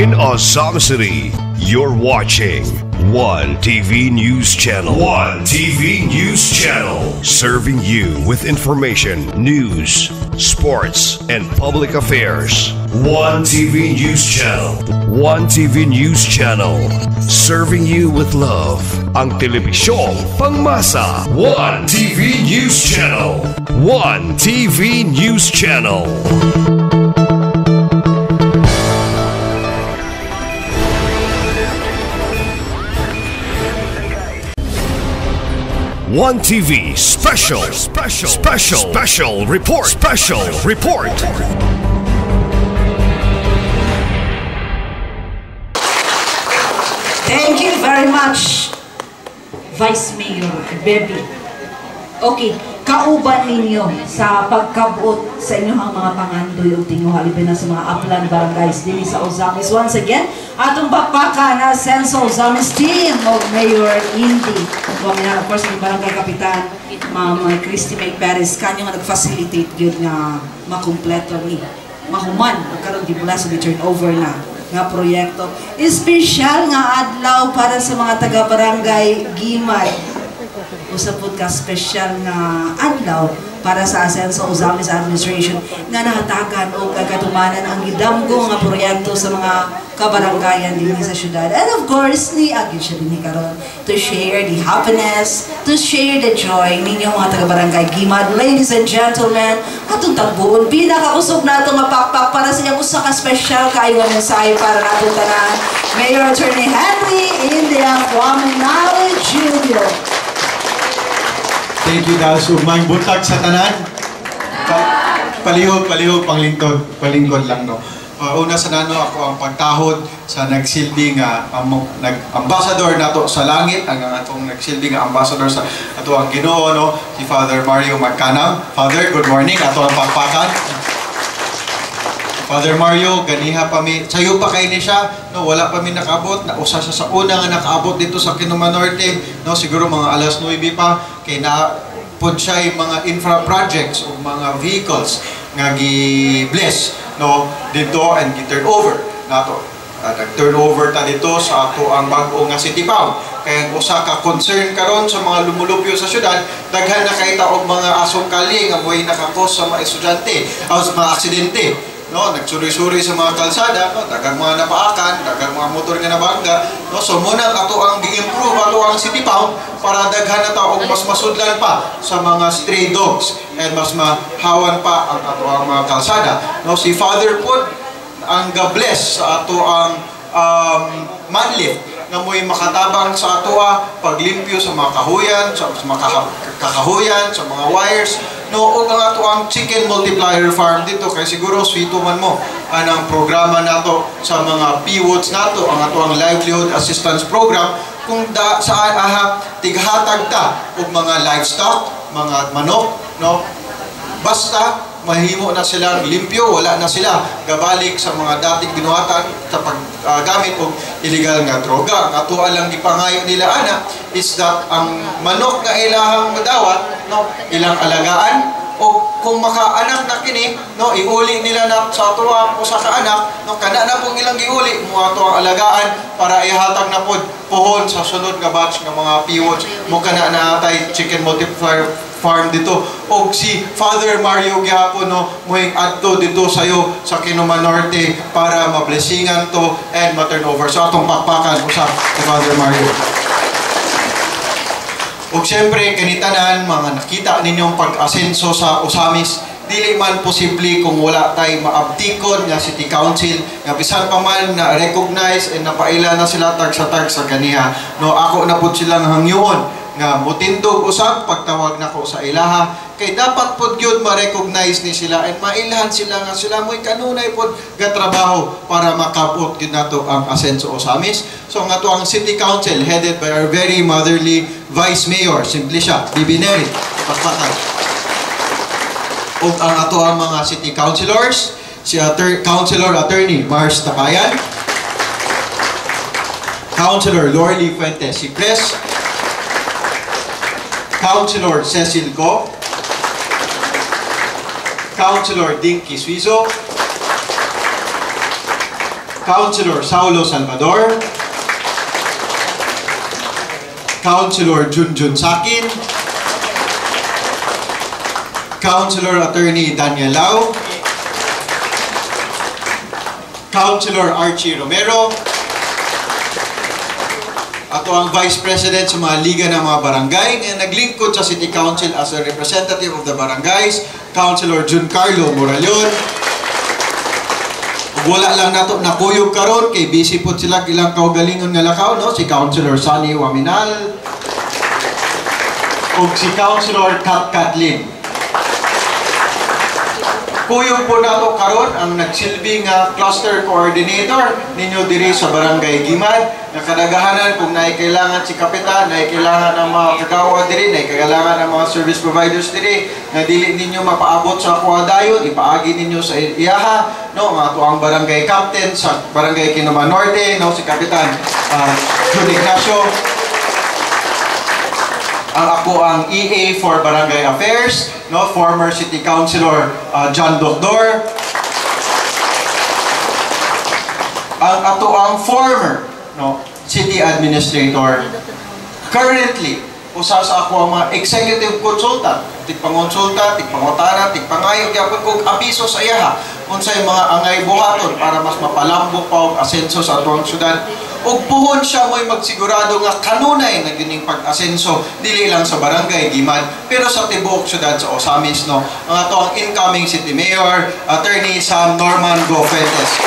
In Osama City, you're watching One TV News Channel. One TV News Channel. Serving you with information, news, sports, and public affairs. One TV News Channel. One TV News Channel. Serving you with love. Ang telebisyong pangmasa. One TV News Channel. One TV News Channel. One TV special report. Thank you very much, Vice Mayor Bebe. Okay, kauban ninyo sa pagkabuot sa inyong mga pangandoy o tingo halipin na sa mga upland barangays din sa Ozamis. Once again, atong bakbaka na Senso Ozamis team of Mayor Indy. Of course, may barangay kapitan, Ma'am Christy May Perez, kanyo nga nag-facilitate yun nga makumpleto ni mahuman magkaroon di mula sa turnover na nga proyekto. Espesyal nga adlaw para sa mga taga-barangay Gimay. Usapod ka special na adlaw para sa Asenso Ozamis Administration nga nahatagan o kagatumanan ang gidamgo nga proyekto sa mga kabaranggayan din sa syudad. And of course, ni agad siya din karon to share the happiness, to share the joy ninyong mga taga-barangay Gimad. Ladies and gentlemen, atong tagbuon, pinakausog na itong mapakpak para sa iyang usa ka special kayo mensahe para natong tanan. Mayor Attorney Henry India Waminali Jr. Thank you, Dalso. May buntag sa tanan. Palihog, palingkod lang, no. Una sa nano, ako ang pagtahod sa nagsilbing ambassador nato sa langit, ang atong nagsilbing ambassador sa ato ang Ginoo, no, si Father Mario Magcanam. Father, good morning. Ato ang pagpakan. Father Mario, ganiha pa mi, sayo pa kay ni siya, no, wala pa mi nakabot, na usa siya sa una nga nakaabot dito sa Kinuma Norte, no, siguro mga alas 9 pa, kay na pud siya yung mga infra projects o mga vehicles nga gi-bless, no, dito and gi-turn over nato. Nag-turn over ta dito sa ato ang bag-o nga City Pound. Kaya usa ka concern karon sa mga lumulupyo sa syudad, daghan na kay taog mga asong kali nga mo'y nakakos sa mga estudyante o sa mga aksidente. No, nagsuri-suri sa mga kalsada, no, dagang mga napaakan, dagang mga motor nga nabangga, no, so muna ato ang gi-improve ato ang City Pound para daghan na taong mas masudlan pa sa mga stray dogs and mas mahawan pa ang ato ang mga kalsada. No, si Father Pod ang ga-bless sa ato ang manlift nga mo'y makatabang sa ato paglimpyo sa mga kahuyan, sa mga kakahuyan, sa mga wires. No, o ang ato ang chicken multiplier farm dito, kay siguro swito man mo anang programa nato sa mga PWOTs nato, ang ato ang livelihood assistance program, kung saan tighatag ta og mga livestock, mga manok, no, basta mahimo na silang limpyo, wala na sila gabalik sa mga dating binuhatan sa paggamit og illegal nga droga. Ang ato lang gipangayo nila ana is that ang manok nga ilahang madawat, no, ilang alagaan, o kung makaanak na kini, no, iuli nila na sa ato ang usa ka anak, no, kana na pong ilang giuli mo ato ang alagaan para ihatag na pod puhon sa sunod nga batch nga mga PWOTs mo kana na atay chicken multiplier farm dito. O si Father Mario gihapon, no, mo'y adto dito sayo sa Kinuma Norte para mablessingan to and ma-turn over. So atong pakpakan usap si Father Mario. O siyempre, kanitanan, mga nakita ninyong pag-asenso sa Ozamis, dili man posible kung wala tayo maabtikon nga City Council, nga bisan pa man na recognize and napaila na sila tag sa ganiha. No, ako na po silang hangyoon nga mutindog usab pagtawag nako sa ilaha, kay dapat pod gyud ma-recognize ni sila and mailahan sila nga sila mo'y kanunay pod gatrabaho para makabot gyud nato ang Asenso Ozamis. So nga to ang City Council headed by our very motherly Vice Mayor, simple siya, Bibi Neri, pakpakan. O ang ato ang mga City Councilors, si Councilor Attorney Mars Tapayan, Councilor Lorly Fuentes Cipres, Councilor Cecil Go, Councilor Dinky Suizo, Councilor Saulo Salvador, Councilor Junjun Sakin, Councilor Attorney Daniel Lau, Councilor Archie Romero, ato ang Vice President sa mga liga ng mga barangay na naglingkod sa City Council as a representative of the barangays, Councilor Juncarlo Moralion. Wala lang nato nakuyog karon kay busy po sila ilang kaugalingon nga lakaw, no? Si Councilor Sunny Waminal ug si Councilor Kat Katlin. Kuyog po nato karon ang nagsilbing cluster coordinator ninyo diri sa Barangay Gimad. Nakadagahanan kung naikailangan si Kapitan, naikailangan ng mga kagawa diri, naikailangan ng mga service providers diri, na dili ninyo mapaabot sa kuwadayon, ipaagi ninyo sa iyaha, no? Mga tuang barangay captain sa Barangay Kinuman Norte, no? Si Kapitan Jun Ignacio. Ang ako ang EA for Barangay Affairs, no? Former City Councilor John Docdor. Ang ato ang former, no, City Administrator. Currently, usa sa ako ang mga executive consultant, tigpangonsulta, tigpangutara, tigpangayo, kaya kung abiso sa iyaha, unsay mga angay buhaton para mas mapalambok pa og asenso sa atong syudad. Ug puhon siya mo'y magsigurado nga kanunay na gining pag-asenso dili lang sa Barangay Gimad pero sa tibuok syudad sa Osamis, no. Ang ato ang incoming City Mayor, Attorney Sam Norman Go Fuentes.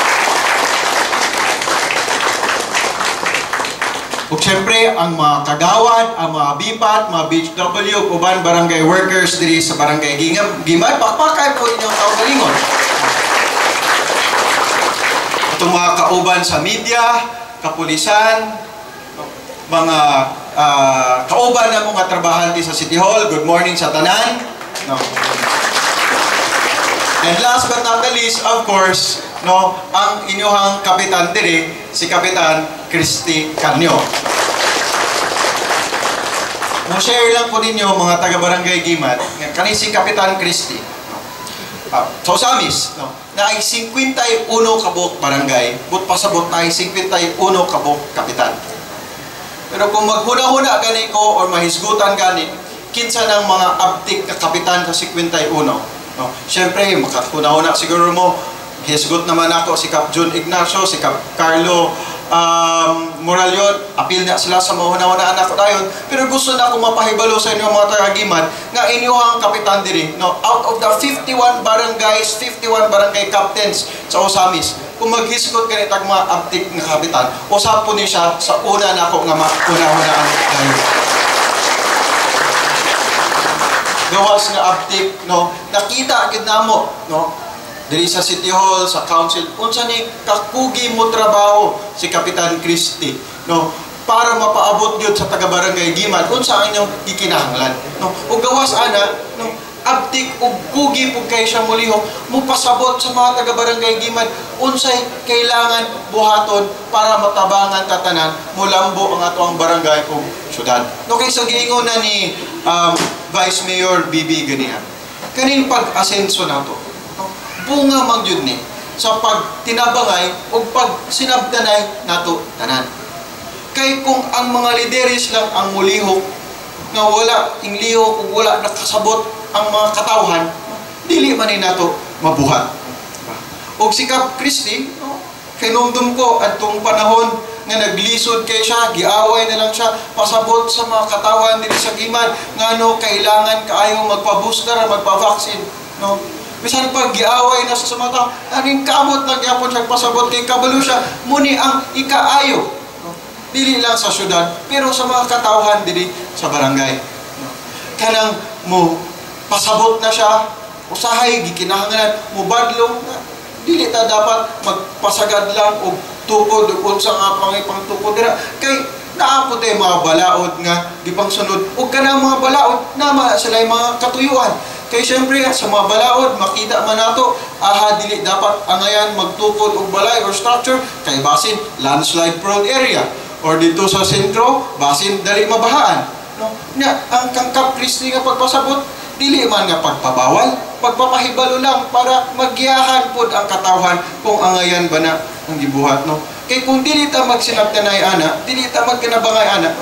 Ug syempre, ang mga kagawad, ang mga bipat, mga BHW, uban barangay workers diri sa Barangay Gimad, pakpakay po inyong kaugalingon. Itong mga kauban sa media, kapulisan, mga kauban na mga trabahante sa City Hall, good morning sa tanan. No. And last but not the least, of course, no, ang inyong kapitan diri, si Kapitan Christy Canyo. Mo-share lang po ninyo mga taga-barangay Gimad, kani si Kapitan Christy. Sa Osamis, no, na ay 51 kabuk barangay, but pasabot na ay 51 kabuk kapitan. Pero kung maghuna-huna gani ko or mahisgutan gani, kinsa ng mga abtik na kapitan sa 51. No, siyempre, makahuna-huna siguro mo, hisgot naman ako si Cap Jun Ignacio, si Cap Carlo Moralion, apil na sila sa mahuna-hunaan ako dayon. Pero gusto na akong mapahibalo sa inyo mga taga-Gimad nga inyong kapitan diri, no, out of the 51 barangays, 51 barangay captains sa Osamis, kung maghisgot ganitag mga abtik nga kapitan, usap po ni siya sa una na ako nga mahuna-hunaan dayon. Gawas nga abtik, no, nakita gid namo, no, diri sa City Hall, sa Council, unsa ni kakugi mo trabaho si Kapitan Christy, no, para mapaabot gyud sa taga-barangay Gimad unsa ang inyong gikinahanglan, no. Ug gawas ana, no, abtik ug kugi pug kay siya mulihok mo pasabot sa mga taga-barangay Gimad unsay kailangan buhaton para matabangan tatanan mulambo ang ato ang barangay ug syudad. No, kay sa giingon na ni Vice Mayor BB ganihan, kaning pag-asenso nato, no, bunga man gyud ni sa pagtinabangay o pag sinabdanay nato tanan. Kay kung ang mga lideres lang ang mulihok nga wala inglihok ug wala nakasabot ang mga katawhan, dili man ni nato mabuhat. Og si Cap Christy, no, kinumdum ko adtong panahon nga naglisod kay siya, giaway na lang siya, pasabot sa mga katawan dito sa Gimad, nga no, kailangan kaayo magpa-booster, magpa-vaccine, no. Bisan pag giaway na sa mga tao, aning kamot lang gyapon siya pasabot kay kabalo siya, muni ang ikaayo, no. Dili lang sa syudad, pero sa mga katawhan dili sa barangay, no. Kanang mo pasabot na siya, usahay gikinahanglan mo badlong, dili ta dapat magpasagad lang og tukod ug unsa nga pangipangtukod dira kay naapod ay mga balaod nga gipangsunod ug kanang mga balaod nama sila mga katuyuan. Kay syempre sa mga balaod makita man nato dili dapat angayan magtukod og balay or structure kay basin landslide prone area or dito sa sentro basin dali mabahaan, no. Nya ang Cap Christy nga pagpasabot dili man nga pagpabawal, pagpapahibalo lang para magyahan po ang katawhan kung angayan ba na ang gibuhat, no? Kaya kung dili ta magsinabtanay ana, dili ta magkinabangay ana,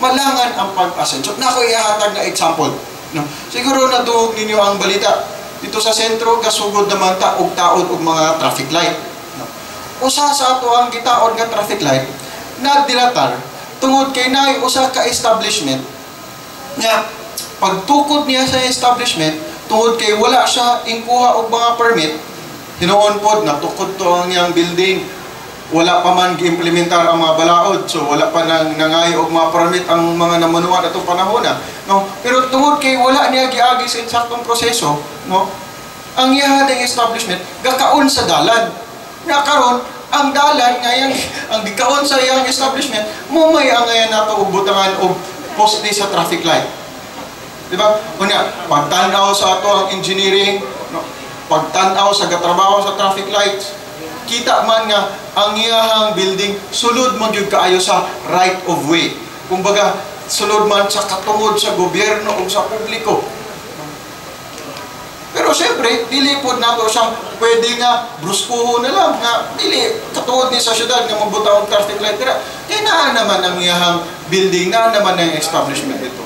malangan ang pag-asenso. Nako ihatag na example, no? Siguro natuog ninyo ang balita dito sa sentro, kasugod naman ta og taod og mga traffic light, no? Usa sa ato ang gitaod nga traffic light na dilatar tungod kay naay usa ka establishment nga pagtukod niya sa establishment tungod kay wala siya ingkuha og mga permit, hinuon pod natukod to ang iyang building, wala pa man gi-implementar ang mga balaod, so wala pa nang nangayo og mga permit ang mga namunuan atong panahon na, no? Pero tungod kay wala niya giagi sa insaktong proseso, no, ang iyahadang establishment gakaon sa dalan nga karon ang dalan ngayang ang gikaon sa iyang establishment mo may angayan nato og butangan og poste sa traffic light. Diba? Kunya, pagtanaw sa ato ang engineering, no? Pagtanaw sa gatrabaho sa traffic lights, kita man nga ang iyahang building sulod man gyud kaayo sa right of way. Kumbaga, sulod man sa katungod sa gobyerno o sa publiko. Pero siyempre, dili po nato siyang pwede nga bruskuho na lang nga dili katungod ni sa syudad nga mabutaw og traffic light. Kaya naa naman ang iyahang building, naa naman ang establishment ito.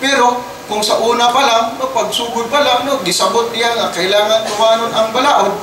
Pero kung sa una pa lang, pagsugod pa lang, no, gisabot niya nga kailangan tumanon ang balaod,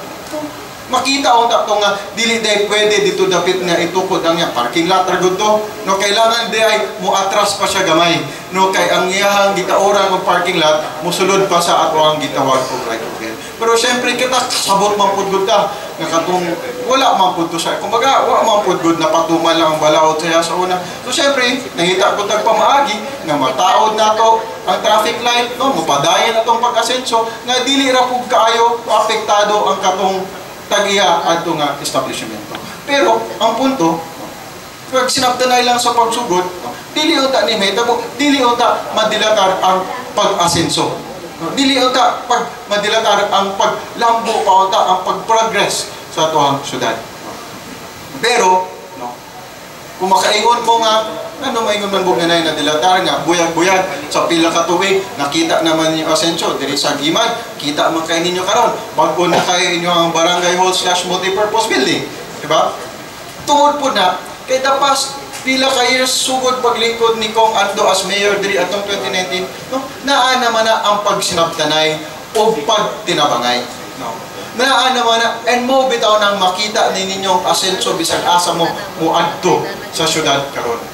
makita on tato nga dili day pwede dito dapit nga itukod ang iya parking lot ragud to, no, kailangan di ay muatras pa siya gamay, no, kay ang iyahang gitaoran og parking lot mosulod pa sa ato ang gitawag og right of way. Pero syempre kita sabot man pud gud ta nga katong wala man pud to siya, kumbaga wala man pud gud na patuman lang ang balaod siya sa una. So syempre nahita ko tag pamaagi nga mataod nato ang traffic light, no, mopadayon atong pag-asenso nga dili ra pud kaayo apektado ang katong tag-iya adto nga establishmento. Pero ang punto, pag sinabtanay lang sa pagsugod, dili unta ni mahitabo, dili unta madilatar ang pag-asenso. Dili unta pag madilatar ang paglambo pa unta ang pag-progress sa atoang syudad. Pero no, kung makaingon mo nga ano maingon man bugnanay na dilatar nga buyag-buyag sa pila ka tuig, nakita naman yung asenso diri sa Gimad, kita man kay ninyo karon bag-o na kay inyo ang barangay hall / multipurpose building, di ba? Tungod po na kay tapas pila ka years sugod paglingkod ni Kong Ando as mayor diri atong 2019, no, naa naman na ang pagsinabtanay o pagtinabangay, no. Naa naman na and mo bitaw nang makita ni ninyong asenso bisag asa mo adto sa syudad karon.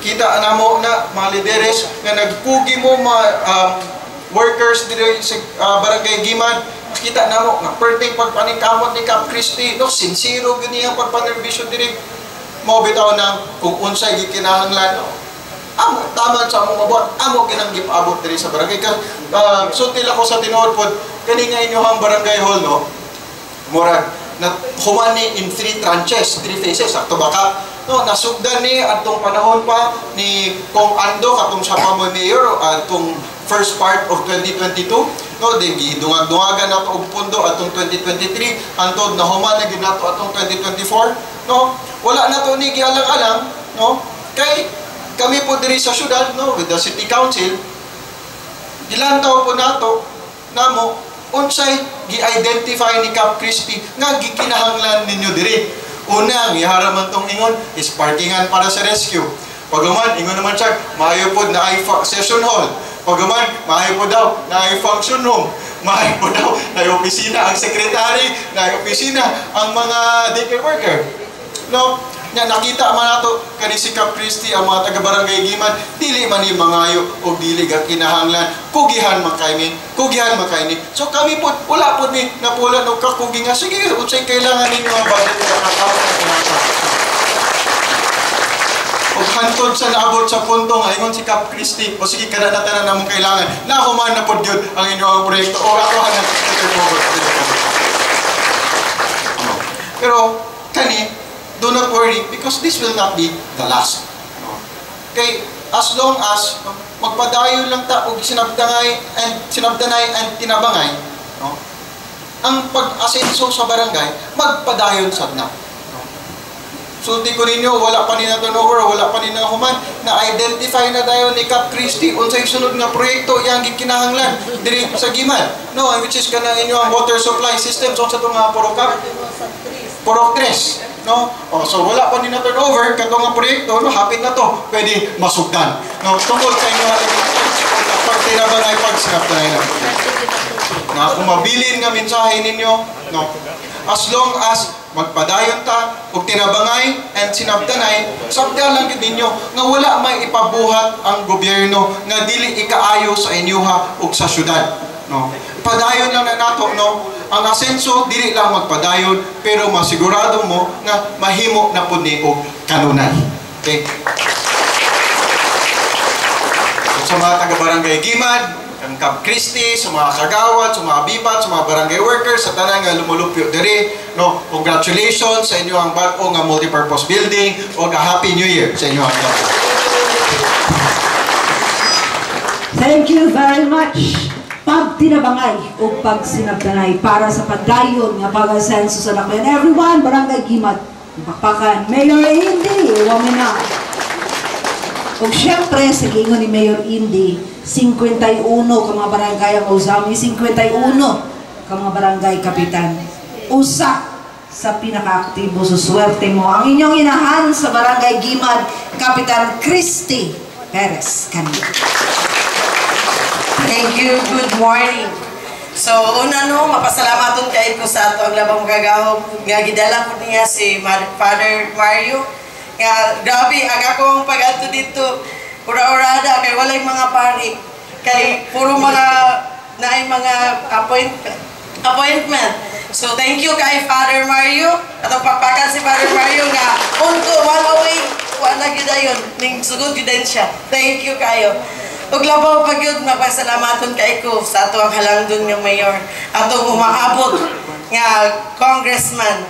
Kita namo na mga lideres nga nagpugi mo mga workers diri sa barangay Gimad, kita namo nga perting pagpaningkamot ni Cap Christie, no, sincero gyud niya pagpanerbisyo diri. Mo bitaw nang kung unsay gikinahanglan, no, amo tama sa among mabuhat, amo ginang gipaabot diri sa barangay. Sulti ako sa tinuod pod kani nga inyohang barangay hall, no, murag na humani in 3 tranches, 3 phases, sakto baka no, nasugdan ni atong panahon pa ni Kong Ando katong siya pa mo mayor atong first part of 2022, no, di gidungag-dungagan nato og pundo atong 2023 antod na human na gid nato atong 2024, no, wala na to ni gialang-alang, no, kay kami po diri sa syudad, no, with the city council gilantaw po nato namo unsay gi-identify ni Cap Christie nga gikinahanglan ninyo diri. Una, ang iharaman tong ingon is parkingan para sa rescue. Pagaman, ingon naman siya, maayo po na ay session hall. Pagaman, maayo po daw na ay function room. Maayo po daw na ay opisina ang secretary, na ay opisina ang mga daycare worker. No? Na nakita man nato kani si Cap Christie ang mga taga-barangay Gimad, dili man ni mangayo o dili ga kinahanglan kugihan man kayni, so kami po wala po ni napulan og kakugi nga sige unsay kailangan ninyo ang budget nga katawhan og hantod sa naabot sa punto nga ingon si Cap Christie o sige kada na tanan namong kailangan na human na pod gyud ang inyong proyekto o ako hanan pero kani do not worry because this will not be the last. No? Okay, as long as magpadayon lang ta og sinabdanay and tinabangay, no? Ang pag-asenso sa barangay magpadayon sad na. No? sulti ko ninyo, wala pa ni na turnover, wala pa ni na human, na-identify na tayo ni Cap Christie unsay sunod nga proyekto yang gikinahanglan diri sa Gimad. No, which is kanang inyong water supply system so sa itong Puro Cap, Puro Tres. No? Oh, so wala pa ni na turnover, katong nga proyekto, no, hapit na to, pwede masugdan. No, tungkol sa inyo pagtinaban ay pagsinaptanay na. Na kung mabilin nga mensahe ninyo, no, as long as magpadayon ta ug tinabangay and sinabtanay, sabda lang gid ninyo nga wala may ipabuhat ang gobyerno nga dili ikaayo sa inyoha ug sa syudad. No, padayon lang na nato, no. Ang asenso dili lang magpadayon pero masigurado mo nga mahimo na pud ni og kanunay. Okay? So, sa mga taga-barangay Gimad, ang Cap Christie, sa mga kagawad, sa mga bipat, sa mga barangay workers, sa tanan nga lumulupyo diri, no, congratulations sa inyo ang bag-o nga multipurpose building o nga Happy New Year sa inyo ang Thank you very much. Pagtinabangay o pagsinabtanay para sa pagdayon nga pag-asenso sa Nakbayan. Everyone, Barangay Gimad, Pakpakan, Mayor Indy, Wamina. O siyempre, sa gingon ni Mayor Indy, 51 ka mga barangay ang usami, 51 ka mga barangay kapitan. Usa sa pinaka-aktibo, suswerte mo. Ang inyong inahan sa Barangay Gimad, Kapitan Christie Perez Candia. Thank you. Good morning. So, una no, mapasalamaton kayo ko sa ato ang labang kagahom nga gidala ko niya si Father Mario. Nga, grabe, ang akong pag-ato dito, ura-urada, kay walay mga pari, kay puro mga, naay mga appointment. So, thank you kay Father Mario. Atong pakpakan si Father Mario nga, unto, one away, wala gida yun, ning sugod yun siya. Thank you kayo. Ug labaw pag yun, mapasalamaton kay ko sa ato ang halangdon ng mayor. Atong umaabot nga congressman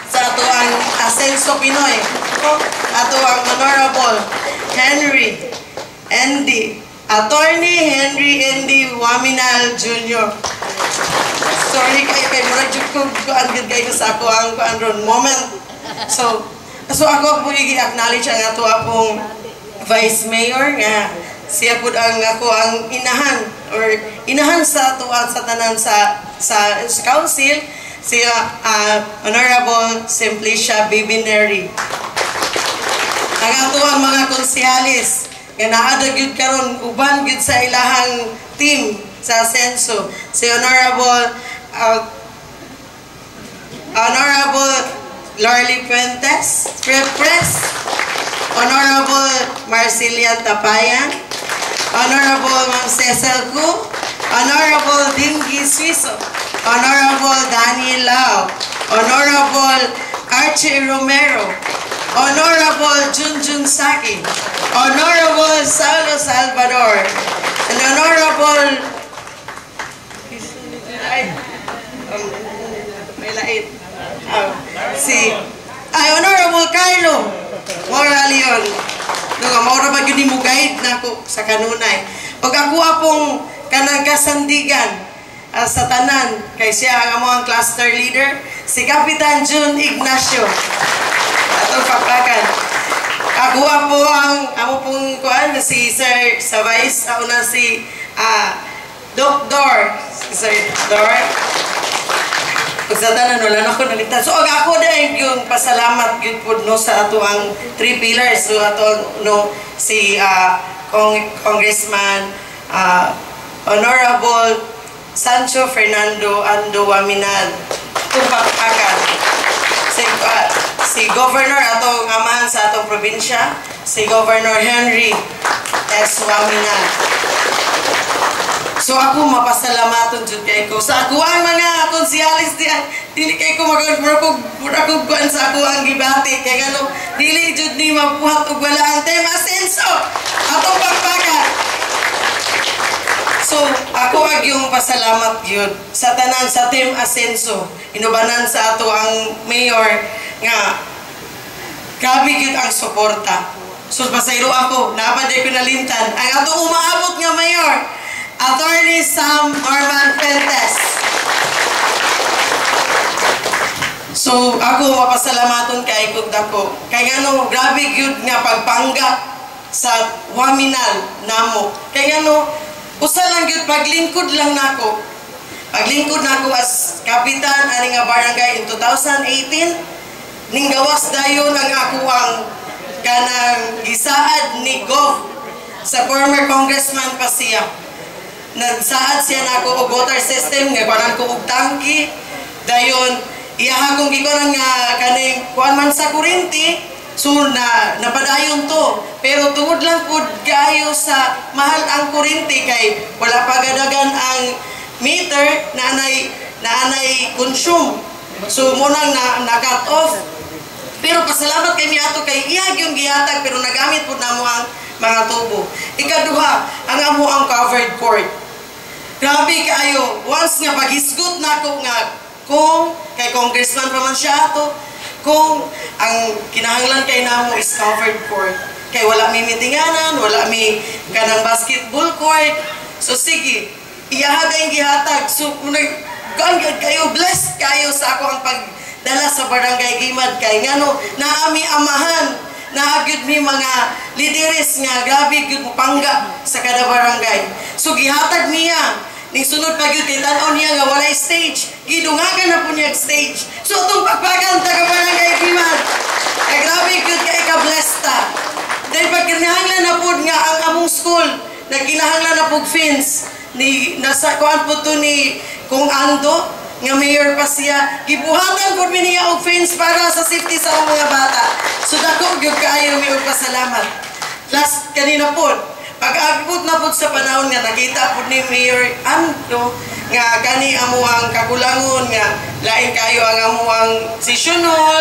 sa ato ang Asenso Pinoy. Ato ang Honorable Attorney Henry Andy Waminal Jr. Sorry kayo kay murag jud ko kuan kayo sa ako ang kuan moment. So ako po i-acknowledge ang ato apong Vice Mayor nga siya po ako ang inahan sa tuwan sa tanan sa council, siya Honorable Simplicia Bibineri. Ang ato ang mga konsehalis nga naada gyud karon uban gyud sa ilahang team sa Asenso, si Honorable Lorly Puentes, Honorable Marcilia Tapayan, Honorable Ma'am Cecil Gu, Honorable Dingy Suizo, Honorable Daniel Lau, Honorable Archie Romero, Honorable Junjun Saki, Honorable Saulo Salvador, and Honorable Honorable Carlo Moralion. Nga maura ba yun mo guide na ako sa kanunay. Pag ako apong kanang kasandigan sa tanan, kay siya ang among cluster leader, si Kapitan Jun Ignacio. Atong pakpakan. Ako po ang amo pong kuan si Sir sa Vice, una si Dr. Sir Dor. Sa tanan wala na ako naligtas. So ako din yung pasalamat yun po no sa ato ang 3 pillars. So ato no si Congressman Honorable Sancho Fernando Ando Waminal Tumpakakan. Si Governor atong amahan sa atong probinsya, si Governor Henry S. Waminal. So ako mapasalamaton jud kay ko sa ako ang mga konsehalis diyan. Dili kay ko magmurag kuan sa ako ang gibati kay ngano dili jud ni mabuhat og wala ang tema Asenso. Atong pagpakan. So ako ag yung pasalamat gyud sa tanan sa Team Asenso. Inubanan sa ato ang mayor nga grabe gyud ang suporta. So pasaylo ako, napaday ko nalimtan ang atong umaabot nga mayor. Attorney Sam Norman Fuentes. So ako mapasalamaton kay kog dako. Kay ngano grabe gyud nga pagpangga sa Waminal namo. Kay ngano usa lang gyud paglingkod lang nako. Paglingkod nako as kapitan ani nga barangay in 2018 ning gawas dayon ang ako ang kanang gisaad ni Gov sa former congressman pa siya. Nagsaad siya nako og water system nga kuanan ko og tangki dayon iyaha kong gikuan nga kaning kuan man sa kuryente, so napadayon to. Pero tungod lang pud kayo sa mahal ang kuryente kay wala pa gadagan ang meter na anay consume. So munang na cut off. Pero pasalamat kay miato kay iya yung gihatag pero nagamit pud namo ang mga tubo. Ikaduha, ang amo ang covered court. Grabe kayo, once nga paghisgot nako nga kung kay congressman pa man siya ato, kung ang kinahanglan kay namo is covered court. Kay wala may mitinganan, wala may kanang basketball court. So sige, iyaha kayong gihatag. So kayo, blessed kayo sa ako ang pagdala sa barangay Gimad. Kay ngano, naami amahan, naagyod mi mga lideres nga, grabe gyud mo pangga sa kada barangay. So gihatag niya. Ning sunod pa gyud kay tan-aw niya nga walay stage. Gidungagan na po niya stage. So itong pagpagan taga barangay Gimad. Kay grabe gyud kay ka-blessed ta. Dahil pag kinahanglan na po nga ang among school, nagkinahanglan na po fence ni nasa kuan po to ni Kung Ando nga mayor pa siya. Gibuhatan po niya og fence para sa safety sa mga bata. So dako gyud kaayo mi og pasalamat. Last kanina po pag-abot na po sa panahon nga nakita po ni Mayor Ando nga kani amo ang kakulangon nga lain kayo ang amo ang seasonal,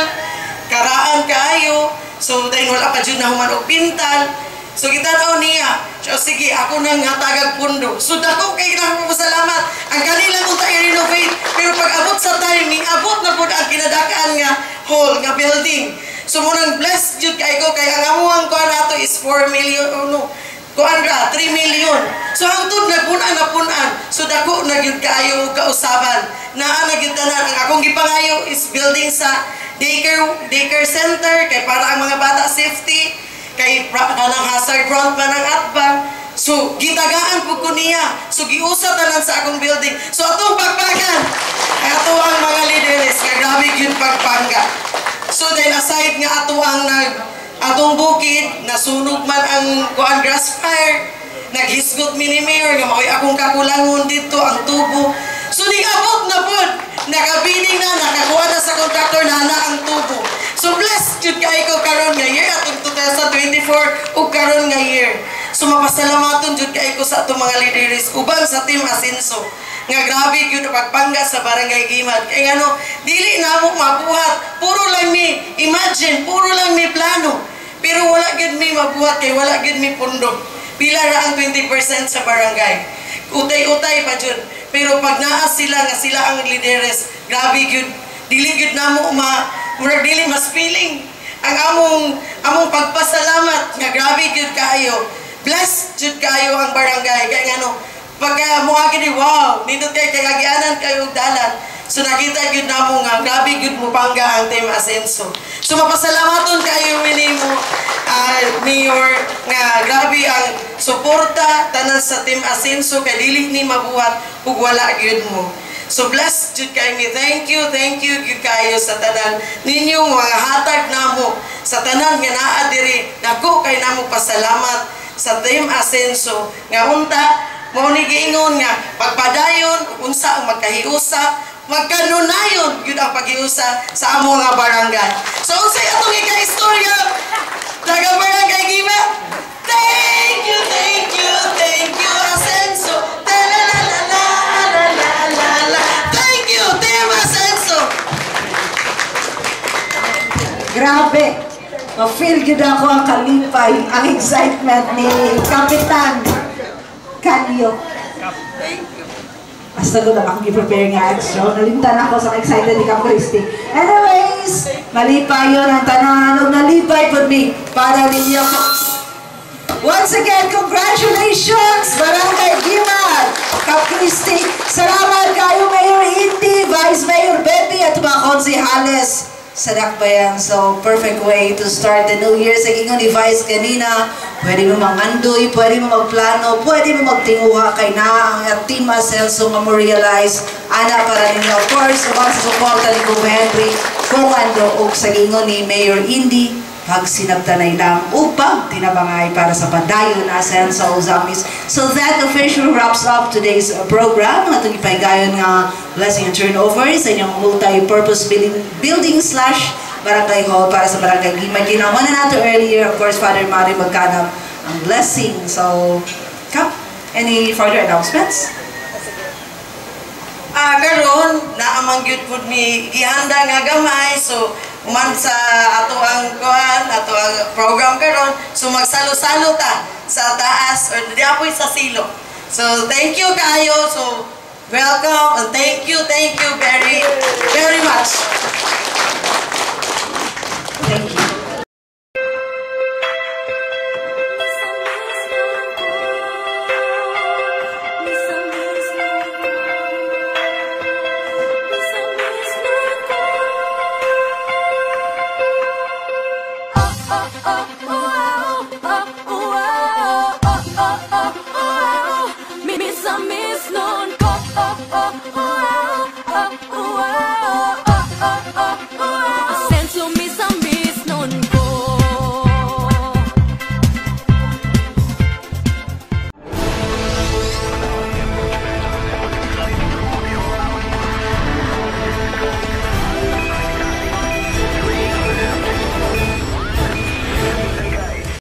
karaan kayo, so dahil wala pa dyan na human og pintal. So kitanaw niya, so sige ako nang hatagag pundo. So dako kay kinahanglan po salamat ang kanila kung tayo renovate. Pero pag-abot sa timing, abot na po ang kinadakaan nga hall, nga building. So munang blessed jud kay ko kay ang amo ang kuan nato is 4 million no. Kuandra, 3 million. So hangtod nagpunan. So dako na gyud kaayo kausaban. Naa na gyud tanan ang akong gipangayo is building sa daycare center kay para ang mga bata safety kay kanang hazard ground pa ng atbang. So gitagaan pud ko niya. So giusa tanan sa akong building. So atong pagpagan ato ang mga leaders nga grabe gyud pagpangga. So then aside nga ato ang atong bukid, nasunog man ang kuan grass fire, naghisgot mi ni Mayor nga makoy akong kakulangon dito ang tubo. So abot na po, nakabining na, nakakuha na sa contractor na ang tubo. So blessed jud kay ko karon nga year atong 2024 ug karon nga year. So mapasalamaton jud kay ko sa atong mga leaders uban sa Team Asenso nga grabe gyud pagpangga sa barangay Gimad. Kay ano, dili na mo mabuhat, puro lang mi imagine, puro lang mi plano. Pero wala gyud mi mabuhat kay wala gyud mi pundo. Pila ra ang 20% sa barangay. Utay-utay pa jud. Pero pag naa sila nga sila ang lideres, grabe gyud. Dili gyud namo murag dili mas feeling ang among pagpasalamat nga grabe gyud kaayo. Blessed jud kaayo ang barangay. Kay ngano, pagka mo agad wow, nindot kay kagianan kayo og dalan. So nakita gyud namo nga grabe gyud mo pangga ang Team Asenso. So mapasalamaton kayo minimo Mayor nga grabe ang suporta tanan sa Team Asenso kay dili ni mabuhat ug wala gyud mo. So blessed jud kay mi. Thank you gyud kayo sa tanan ninyong mga hatag namo sa tanan nga naa diri. Dako kay namo pasalamat sa Team Asenso nga unta mao ni giingon nga pagpadayon unsa ang magkahiusa magkanunayon yun ang pag-iusa sa among nga barangay. So unsay atong ika-istorya taga barangay Gimad. Thank you Asenso. Thank you Team Asenso. Grabe. Ma-feel gud ako ang kalipay, ang excitement ni Kapitan Kanyo. Basta ko lang akong i-prepare nga extra. Nalimtan ako sa excited ni Kap Christy. Anyways, malipay yun ang tanan. Nalipay po mi para ninyo. Once again, congratulations, Barangay Giman, Kap Christy. Salamat kayo, Mayor Indy, Vice Mayor Bebe, at mga konsihales sa Dakbayan. So, perfect way to start the new year. Sa ingon ni Vice kanina, pwede mo mangandoy, pwede mo magplano, pwede mo magtinguha kay na ang Team Aselso memorialize. Ana para ninyo, of course, sa suporta ni Kuya Henry, kung ando og sa ingon ni Mayor Indy, pag sinabtanay lang upang tinabangay para sa padayon asen sa Ozamis. So that officially wraps up today's program. Atong ipaygayon nga blessing and turnover sa inyong multi-purpose building / barangay hall para sa barangay Gimay. Ginawa na nato earlier, of course, Father Mari magkanap ang blessing. So, Kap, any further announcements? Karon na amang gyud pud ni gihanda nga gamay, so man sa ato ang program karon, so magsalo-salo ta sa taas or diapoy sa silo. So thank you kayo, so welcome and thank you very much.